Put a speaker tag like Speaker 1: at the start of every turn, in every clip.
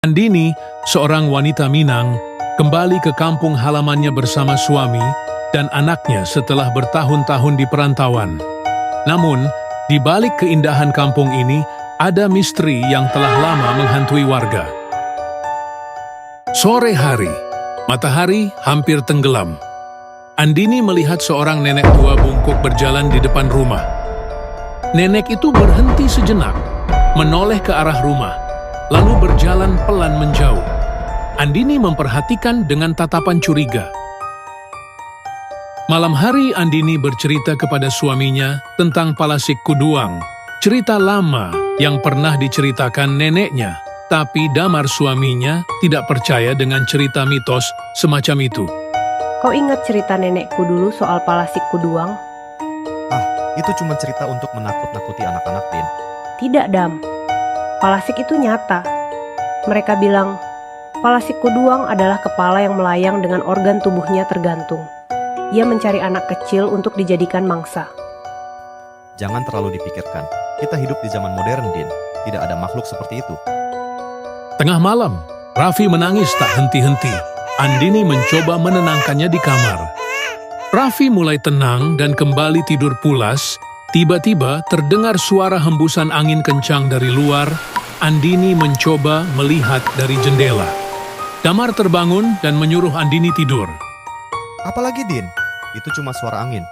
Speaker 1: Andini, seorang wanita Minang, kembali ke kampung halamannya bersama suami dan anaknya setelah bertahun-tahun di perantauan. Namun, di balik keindahan kampung ini, ada misteri yang telah lama menghantui warga. Sore hari, matahari hampir tenggelam. Andini melihat seorang nenek tua bungkuk berjalan di depan rumah. Nenek itu berhenti sejenak, menoleh ke arah rumah, lalu berjalan pelan menjauh. Andini memperhatikan dengan tatapan curiga. Malam hari Andini bercerita kepada suaminya tentang Palasik Kuduang, cerita lama yang pernah diceritakan neneknya. Tapi Damar suaminya tidak percaya dengan cerita mitos semacam itu.
Speaker 2: Kau ingat cerita nenekku dulu soal Palasik Kuduang?
Speaker 3: Itu cuma cerita untuk menakut-nakuti anak-anak, Din.
Speaker 2: Tidak, Dam. Palasik itu nyata. Mereka bilang, Palasik Kuduang adalah kepala yang melayang dengan organ tubuhnya tergantung. Ia mencari anak kecil untuk dijadikan mangsa.
Speaker 3: Jangan terlalu dipikirkan. Kita hidup di zaman modern, Din. Tidak ada makhluk seperti itu.
Speaker 1: Tengah malam, Raffi menangis tak henti-henti. Andini mencoba menenangkannya di kamar. Raffi mulai tenang dan kembali tidur pulas. Tiba-tiba terdengar suara hembusan angin kencang dari luar. Andini mencoba melihat dari jendela. Damar terbangun dan menyuruh Andini tidur.
Speaker 3: Apalagi, Din? Itu cuma suara angin.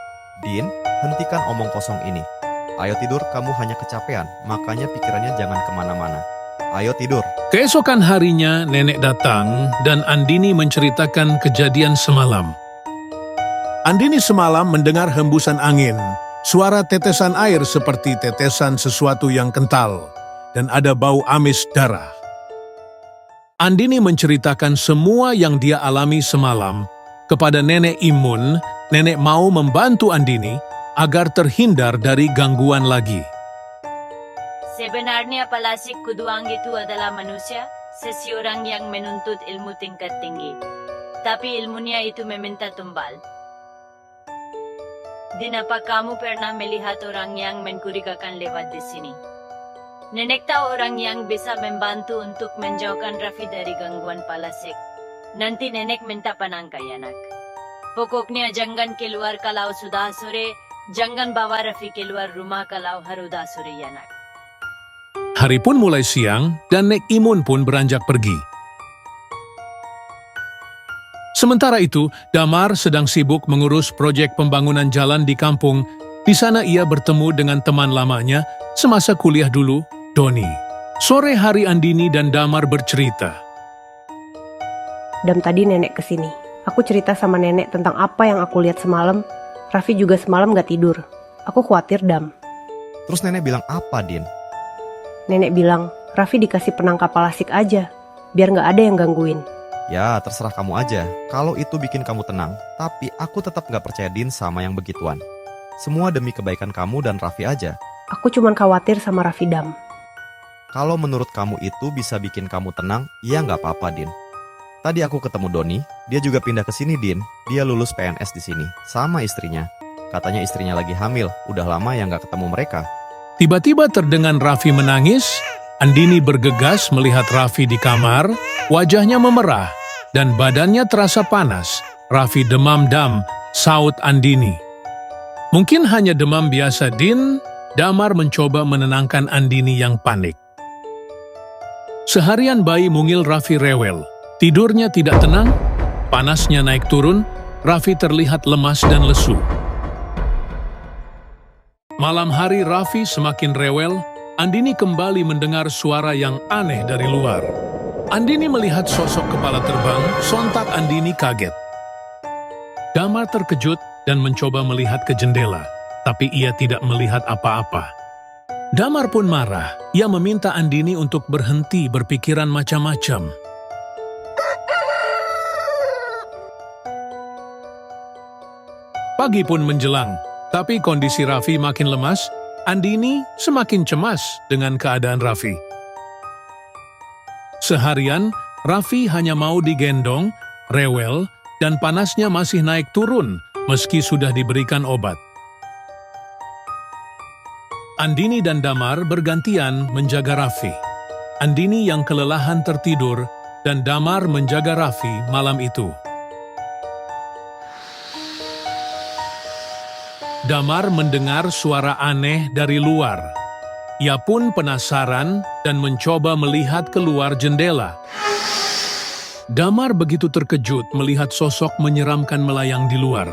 Speaker 3: Din, hentikan omong kosong ini. Ayo tidur, kamu hanya kecapean. Makanya pikirannya jangan kemana-mana. Ayo tidur.
Speaker 1: Keesokan harinya, nenek datang dan Andini menceritakan kejadian semalam. Andini semalam mendengar hembusan angin, suara tetesan air seperti tetesan sesuatu yang kental, dan ada bau amis darah. Andini menceritakan semua yang dia alami semalam kepada nenek Imun. Nenek mau membantu Andini agar terhindar dari gangguan lagi.
Speaker 4: Sebenarnya Palasik Kuduang itu adalah manusia, seseorang yang menuntut ilmu tingkat tinggi. Tapi ilmunya itu meminta tumbal. Din, apa kamu pernah melihat orang yang mencurigakan lewat di sini? Nenek tahu orang yang bisa membantu untuk menjauhkan Raffi dari gangguan Palasik. Nanti nenek minta penangkai anak. Pokoknya jangan keluar kalau sudah sore, jangan bawa Raffi keluar rumah kalau harudah sore anak.
Speaker 1: Hari pun mulai siang dan Nek Imun pun beranjak pergi. Sementara itu, Damar sedang sibuk mengurus proyek pembangunan jalan di kampung. Di sana ia bertemu dengan teman lamanya semasa kuliah dulu, Doni. Sore hari Andini dan Damar bercerita.
Speaker 2: Dam, tadi nenek kesini. Aku cerita sama nenek tentang apa yang aku lihat semalam. Raffi juga semalam gak tidur. Aku khawatir, Dam.
Speaker 3: Terus nenek bilang apa, Din?
Speaker 2: Nenek bilang, Raffi dikasih penangkap Palasik aja, biar gak ada yang gangguin.
Speaker 3: Ya, terserah kamu aja. Kalau itu bikin kamu tenang. Tapi aku tetap gak percaya, Din, sama yang begituan. Semua demi kebaikan kamu dan Raffi aja.
Speaker 2: Aku cuman khawatir sama Raffi, Dam.
Speaker 3: Kalau menurut kamu itu bisa bikin kamu tenang, ya gak apa-apa, Din. Tadi aku ketemu Doni, dia juga pindah ke sini, Din. Dia lulus PNS di sini, sama istrinya. Katanya istrinya lagi hamil, udah lama ya gak ketemu mereka.
Speaker 1: Tiba-tiba terdengar Raffi menangis. Andini bergegas melihat Raffi di kamar, wajahnya memerah dan badannya terasa panas. Raffi demam, Dam, saut Andini. Mungkin hanya demam biasa, Din. Damar mencoba menenangkan Andini yang panik. Seharian bayi mungil Raffi rewel. Tidurnya tidak tenang, panasnya naik turun, Raffi terlihat lemas dan lesu. Malam hari Raffi semakin rewel. Andini kembali mendengar suara yang aneh dari luar. Andini melihat sosok kepala terbang, sontak Andini kaget. Damar terkejut dan mencoba melihat ke jendela, tapi ia tidak melihat apa-apa. Damar pun marah. Ia meminta Andini untuk berhenti berpikiran macam-macam. Pagi pun menjelang, tapi kondisi Raffi makin lemas. Andini semakin cemas dengan keadaan Raffi. Seharian, Raffi hanya mau digendong, rewel, dan panasnya masih naik turun meski sudah diberikan obat. Andini dan Damar bergantian menjaga Raffi. Andini yang kelelahan tertidur, dan Damar menjaga Raffi malam itu. Damar mendengar suara aneh dari luar. Ia pun penasaran dan mencoba melihat keluar jendela. Damar begitu terkejut melihat sosok menyeramkan melayang di luar.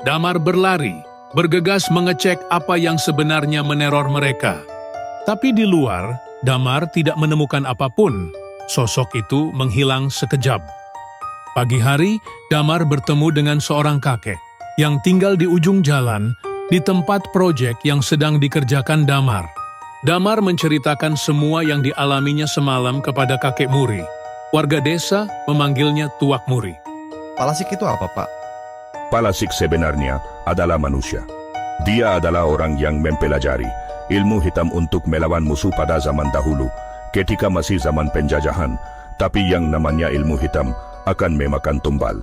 Speaker 1: Damar berlari, bergegas mengecek apa yang sebenarnya meneror mereka. Tapi di luar, Damar tidak menemukan apapun. Sosok itu menghilang sekejap. Pagi hari, Damar bertemu dengan seorang kakek yang tinggal di ujung jalan di tempat proyek yang sedang dikerjakan Damar. Damar menceritakan semua yang dialaminya semalam kepada kakek Muri. Warga desa memanggilnya Tuak Muri.
Speaker 3: Palasik itu apa, Pak?
Speaker 5: Palasik sebenarnya adalah manusia. Dia adalah orang yang mempelajari ilmu hitam untuk melawan musuh pada zaman dahulu, ketika masih zaman penjajahan, tapi yang namanya ilmu hitam akan memakan tumbal.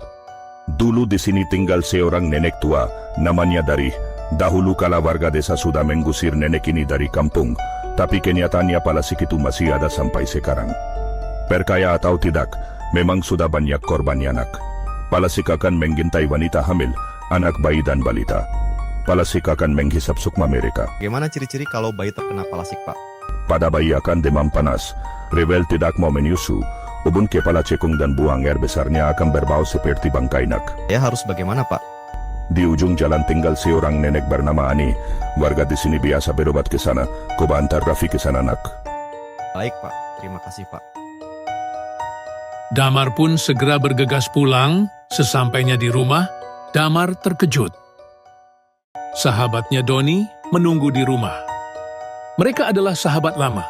Speaker 5: Dulu di sini tinggal seorang nenek tua, namanya Darih. Dahulu kala warga desa sudah mengusir nenek ini dari kampung, tapi kenyataannya Palasik itu masih ada sampai sekarang. Percaya atau tidak, memang sudah banyak korbannya anak. Palasik akan mengintai wanita hamil, anak bayi dan balita. Palasik akan menghisap sukma mereka.
Speaker 3: Bagaimana ciri-ciri kalau bayi terkena Palasik, Pak?
Speaker 5: Pada bayi akan demam panas, rebel tidak mau menyusu, ubun kepala cekung dan buang air besarnya akan berbau seperti bangkai nak.
Speaker 3: Ya harus bagaimana, Pak?
Speaker 5: Di ujung jalan tinggal seorang nenek bernama Ani. Warga di sini biasa berobat ke sana. Coba antar Raffi ke sana, nak.
Speaker 3: Baik, Pak. Terima kasih, Pak.
Speaker 1: Damar pun segera bergegas pulang. Sesampainya di rumah, Damar terkejut. Sahabatnya Doni menunggu di rumah. Mereka adalah sahabat lama.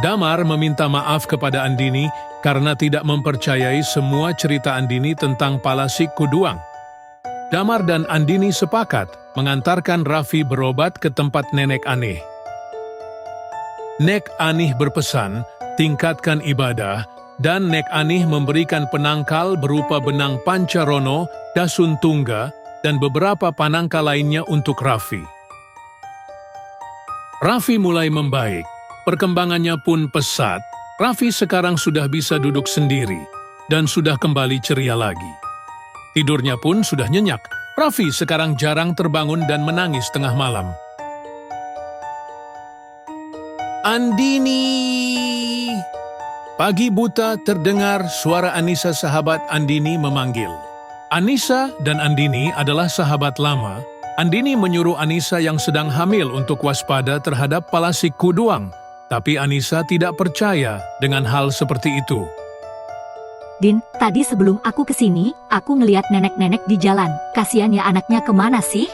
Speaker 1: Damar meminta maaf kepada Andini karena tidak mempercayai semua cerita Andini tentang Palasik Kuduang. Damar dan Andini sepakat mengantarkan Raffi berobat ke tempat Nenek Anih. Nek Anih berpesan, tingkatkan ibadah, dan Nek Anih memberikan penangkal berupa benang pancarono, dasun tungga, dan beberapa panangkal lainnya untuk Raffi. Raffi mulai membaik. Perkembangannya pun pesat. Raffi sekarang sudah bisa duduk sendiri dan sudah kembali ceria lagi. Tidurnya pun sudah nyenyak. Raffi sekarang jarang terbangun dan menangis tengah malam. Andini! Pagi buta terdengar suara Anissa sahabat Andini memanggil. Anissa dan Andini adalah sahabat lama. Andini menyuruh Anissa yang sedang hamil untuk waspada terhadap Palasik Kuduang. Tapi Anissa tidak percaya dengan hal seperti itu.
Speaker 6: Din, tadi sebelum aku kesini, aku ngeliat nenek-nenek di jalan. Kasian ya anaknya, kemana sih?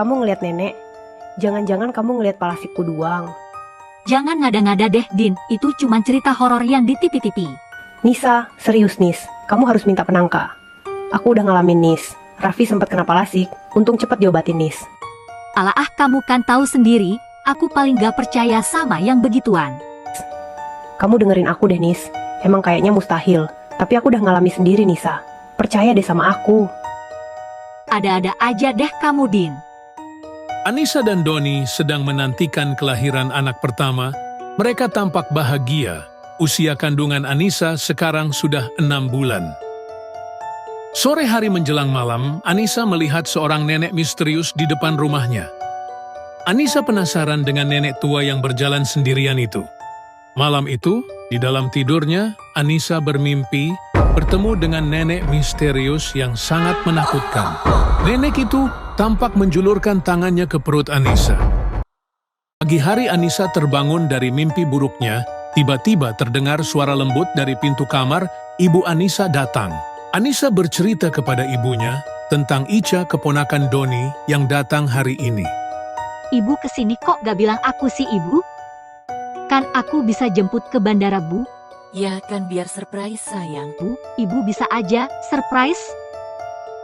Speaker 2: Kamu ngeliat nenek? Jangan-jangan kamu ngeliat Palasik Kuduang.
Speaker 6: Jangan ngada-ngada deh, Din. Itu cuma cerita horor yang di TV-TV.
Speaker 2: Nisa, serius Nis. Kamu harus minta penangka. Aku udah ngalamin Nis. Raffi sempat kena Palasik. Untung cepat diobatin Nis.
Speaker 6: Alah, kamu kan tahu sendiri. Aku paling gak percaya sama yang begituan.
Speaker 2: Kamu dengerin aku deh, Nis. Emang kayaknya mustahil. Tapi aku udah ngalami sendiri, Nisa. Percaya deh sama aku.
Speaker 6: Ada-ada aja deh kamu, Din.
Speaker 1: Anissa dan Doni sedang menantikan kelahiran anak pertama. Mereka tampak bahagia. Usia kandungan Anissa sekarang sudah 6 bulan. Sore hari menjelang malam, Anissa melihat seorang nenek misterius di depan rumahnya. Anissa penasaran dengan nenek tua yang berjalan sendirian itu. Malam itu, di dalam tidurnya, Anissa bermimpi bertemu dengan nenek misterius yang sangat menakutkan. Nenek itu tampak menjulurkan tangannya ke perut Anissa. Pagi hari Anissa terbangun dari mimpi buruknya, tiba-tiba terdengar suara lembut dari pintu kamar. Ibu Anissa datang. Anissa bercerita kepada ibunya tentang Ica, keponakan Doni yang datang hari ini.
Speaker 6: Ibu kesini kok gak bilang aku sih, Ibu? Kan aku bisa jemput ke bandara, Bu.
Speaker 7: Ya kan biar surprise sayang.
Speaker 6: Bu, Ibu bisa aja surprise.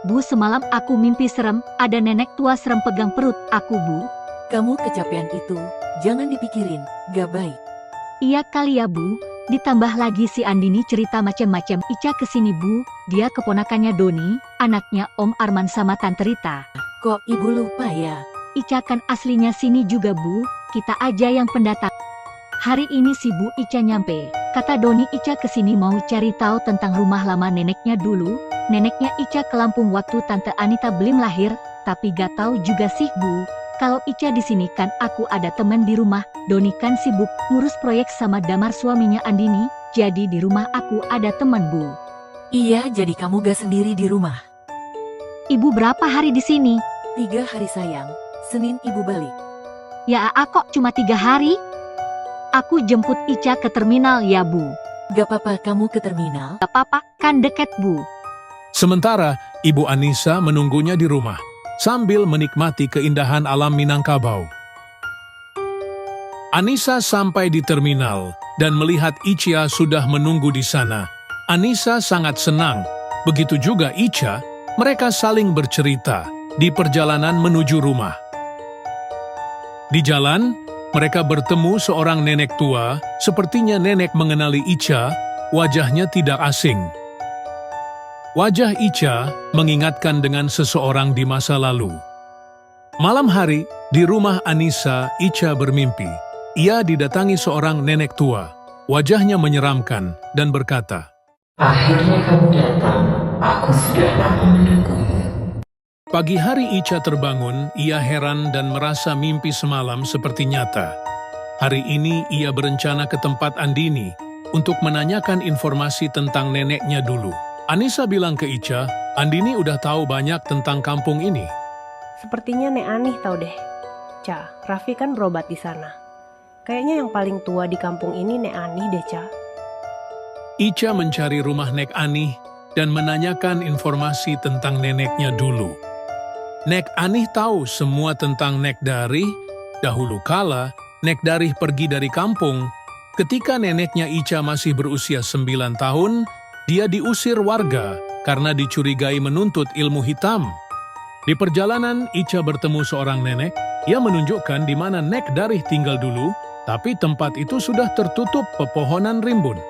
Speaker 6: Bu, semalam aku mimpi serem, ada nenek tua serem pegang perut aku, Bu.
Speaker 7: Kamu kecapean itu, jangan dipikirin, gak baik.
Speaker 6: Iya kali ya, Bu. Ditambah lagi si Andini cerita macam-macam. Ica kesini, Bu. Dia keponakannya Doni, anaknya Om Arman sama Tante Rita.
Speaker 7: Kok ibu lupa ya?
Speaker 6: Ica kan aslinya sini juga, Bu. kita aja yang pendatang. Hari ini si Bu Ica nyampe. Kata Doni Ica kesini mau cari tahu tentang rumah lama neneknya dulu. Neneknya Ica ke Lampung waktu Tante Anita belum lahir, tapi gak tahu juga sih Bu. Kalau Ica di sini kan aku ada teman di rumah. Doni kan sibuk ngurus proyek sama Damar suaminya Andini, jadi di rumah aku ada teman Bu.
Speaker 7: Iya, jadi kamu gak sendiri di rumah.
Speaker 6: Ibu berapa hari di sini?
Speaker 7: 3 hari sayang, Senin ibu balik.
Speaker 6: Ya kok cuma 3 hari? Aku jemput Ica ke terminal ya Bu.
Speaker 7: Gak apa-apa kamu ke terminal?
Speaker 6: Gak apa-apa, kan deket Bu.
Speaker 1: Sementara Ibu Anissa menunggunya di rumah sambil menikmati keindahan alam Minangkabau. Anissa sampai di terminal dan melihat Ica sudah menunggu di sana. Anissa sangat senang. Begitu juga Ica, mereka saling bercerita di perjalanan menuju rumah. Di jalan, mereka bertemu seorang nenek tua, sepertinya nenek mengenali Ica, wajahnya tidak asing. Wajah Ica mengingatkan dengan seseorang di masa lalu. Malam hari, di rumah Anissa, Ica bermimpi. Ia didatangi seorang nenek tua. Wajahnya menyeramkan dan berkata,
Speaker 8: "Akhirnya kamu datang, aku sudah lama menunggumu."
Speaker 1: Pagi hari Ica terbangun, ia heran dan merasa mimpi semalam seperti nyata. Hari ini ia berencana ke tempat Andini untuk menanyakan informasi tentang neneknya dulu. Anissa bilang ke Ica, Andini udah tahu banyak tentang kampung ini.
Speaker 2: Sepertinya Nek Anih tahu deh. Ca, Raffi kan berobat di sana. Kayaknya yang paling tua di kampung ini Nek Anih deh, Ca.
Speaker 1: Ica mencari rumah Nek Anih dan menanyakan informasi tentang neneknya dulu. Nek Anih tahu semua tentang Nek Darih. Dahulu kala, Nek Darih pergi dari kampung. Ketika neneknya Ica masih berusia 9 tahun, dia diusir warga karena dicurigai menuntut ilmu hitam. Di perjalanan, Ica bertemu seorang nenek. Ia menunjukkan di mana Nek Darih tinggal dulu, tapi tempat itu sudah tertutup pepohonan rimbun.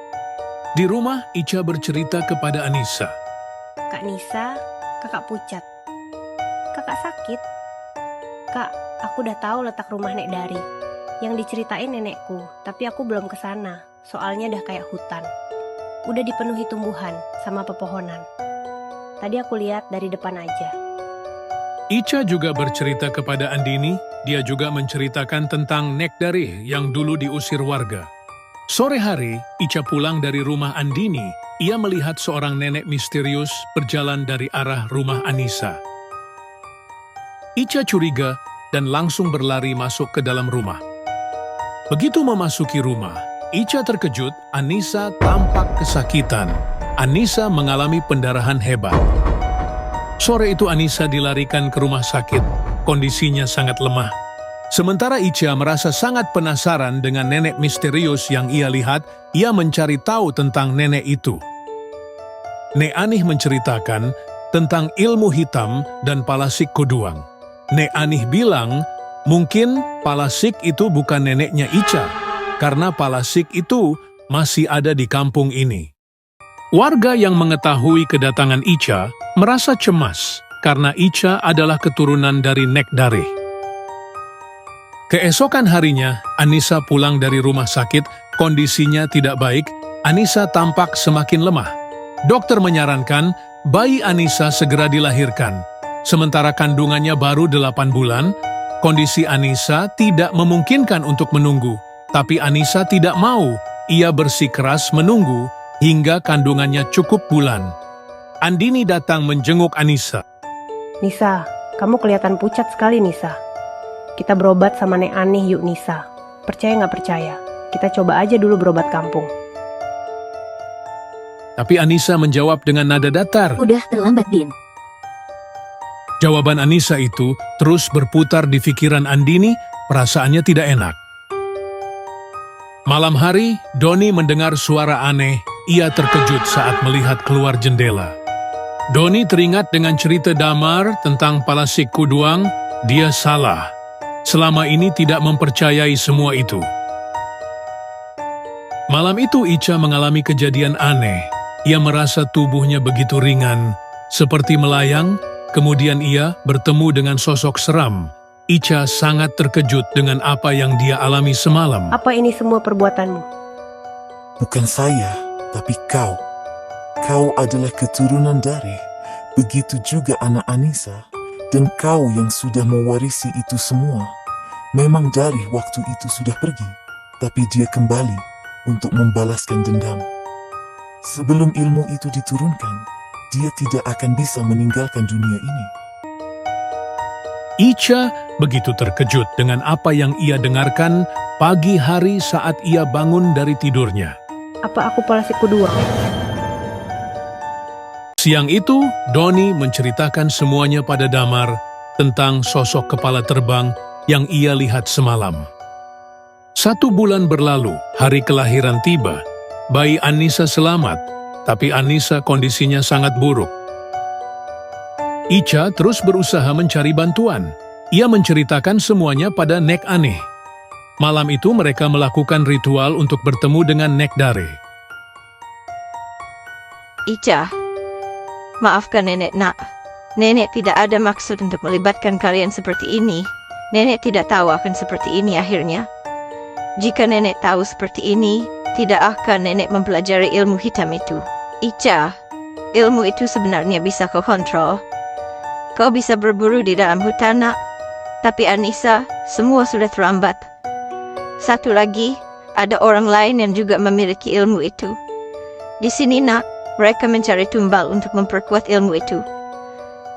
Speaker 1: Di rumah, Ica bercerita kepada Anissa.
Speaker 2: Kak Nisa, kakak pucat. Kakak sakit. Kak, aku udah tahu letak rumah Nek Dari. Yang diceritain nenekku, tapi aku belum ke sana. Soalnya udah kayak hutan. Udah dipenuhi tumbuhan sama pepohonan. Tadi aku lihat dari depan aja.
Speaker 1: Ica juga bercerita kepada Andini. Dia juga menceritakan tentang Nek Darih yang dulu diusir warga. Sore hari, Ica pulang dari rumah Andini. Ia melihat seorang nenek misterius berjalan dari arah rumah Anissa. Ica curiga dan langsung berlari masuk ke dalam rumah. Begitu memasuki rumah, Ica terkejut. Anissa tampak kesakitan. Anissa mengalami pendarahan hebat. Sore itu Anissa dilarikan ke rumah sakit. Kondisinya sangat lemah. Sementara Ica merasa sangat penasaran dengan nenek misterius yang ia lihat. Ia mencari tahu tentang nenek itu. Nek Anih menceritakan tentang ilmu hitam dan palasik kuduang. Nek Anih bilang, mungkin palasik itu bukan neneknya Ica, karena palasik itu masih ada di kampung ini. Warga yang mengetahui kedatangan Ica merasa cemas, karena Ica adalah keturunan dari Nek Darih. Keesokan harinya, Anissa pulang dari rumah sakit, kondisinya tidak baik. Anissa tampak semakin lemah. Dokter menyarankan bayi Anissa segera dilahirkan. Sementara kandungannya baru 8 bulan, kondisi Anissa tidak memungkinkan untuk menunggu. Tapi Anissa tidak mau, ia bersikeras menunggu hingga kandungannya cukup bulan. Andini datang menjenguk Anissa.
Speaker 2: Nisa, kamu kelihatan pucat sekali Nisa. Kita berobat sama Nek Anih yuk Nisa. Percaya nggak percaya? Kita coba aja dulu berobat kampung.
Speaker 1: Tapi Anissa menjawab dengan nada datar.
Speaker 6: Udah terlambat, Din.
Speaker 1: Jawaban Anissa itu terus berputar di pikiran Andini, perasaannya tidak enak. Malam hari, Doni mendengar suara aneh. Ia terkejut saat melihat keluar jendela. Doni teringat dengan cerita Damar tentang palasik kuduang. Dia salah. Selama ini tidak mempercayai semua itu. Malam itu Ica mengalami kejadian aneh. Ia merasa tubuhnya begitu ringan, seperti melayang. Kemudian ia bertemu dengan sosok seram. Ica sangat terkejut dengan apa yang dia alami semalam.
Speaker 2: Apa ini semua perbuatanmu?
Speaker 9: Bukan saya, tapi kau. Kau adalah keturunan dari, begitu juga anak Anissa, dan kau yang sudah mewarisi itu semua. Memang dari waktu itu sudah pergi, tapi dia kembali untuk membalaskan dendam. Sebelum ilmu itu diturunkan, dia tidak akan bisa meninggalkan dunia ini.
Speaker 1: Ica begitu terkejut dengan apa yang ia dengarkan pagi hari saat ia bangun dari tidurnya.
Speaker 2: Apa aku Palasik Kuduang?
Speaker 1: Siang itu, Doni menceritakan semuanya pada Damar tentang sosok kepala terbang yang ia lihat semalam. 1 bulan berlalu, hari kelahiran tiba. Bayi Anissa selamat, tapi Anissa kondisinya sangat buruk. Ica terus berusaha mencari bantuan. Ia menceritakan semuanya pada Nek Aneh. Malam itu mereka melakukan ritual untuk bertemu dengan Nek Dare.
Speaker 10: Ica, maafkan nenek nak. Nenek tidak ada maksud untuk melibatkan kalian seperti ini. Nenek tidak tahu akan seperti ini akhirnya. Jika nenek tahu seperti ini, tidak akan nenek mempelajari ilmu hitam itu. Ica, ilmu itu sebenarnya bisa kau kontrol. Kau bisa berburu di dalam hutan, nak. Tapi Anissa, semua sudah terlambat. Satu lagi, ada orang lain yang juga memiliki ilmu itu. Di sini, nak, mereka mencari tumbal untuk memperkuat ilmu itu.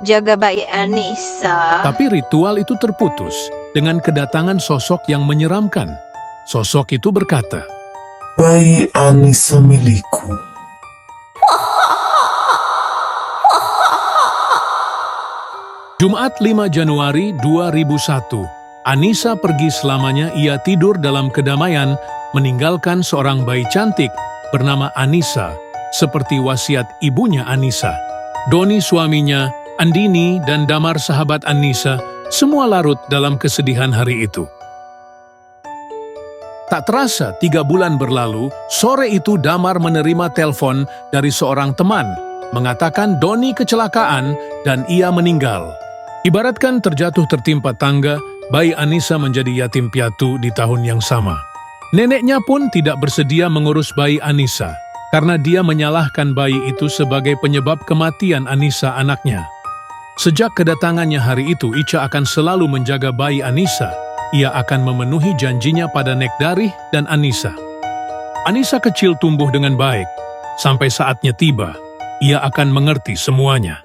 Speaker 10: Jaga bayi Anissa.
Speaker 1: Tapi ritual itu terputus dengan kedatangan sosok yang menyeramkan. Sosok itu berkata,
Speaker 9: Bayi Anissa milikku.
Speaker 1: Jumat 5 Januari 2001, Anissa pergi selamanya. Ia tidur dalam kedamaian, meninggalkan seorang bayi cantik bernama Anissa, seperti wasiat ibunya Anissa. Doni suaminya, Andini dan Damar sahabat Anissa, semua larut dalam kesedihan hari itu. Tak terasa 3 bulan berlalu, sore itu Damar menerima telepon dari seorang teman, mengatakan Doni kecelakaan dan ia meninggal. Ibaratkan terjatuh tertimpa tangga, bayi Anissa menjadi yatim piatu di tahun yang sama. Neneknya pun tidak bersedia mengurus bayi Anissa, karena dia menyalahkan bayi itu sebagai penyebab kematian Anissa anaknya. Sejak kedatangannya hari itu, Ica akan selalu menjaga bayi Anissa. Ia akan memenuhi janjinya pada Nek Darih dan Anissa. Anissa kecil tumbuh dengan baik. Sampai saatnya tiba, ia akan mengerti semuanya.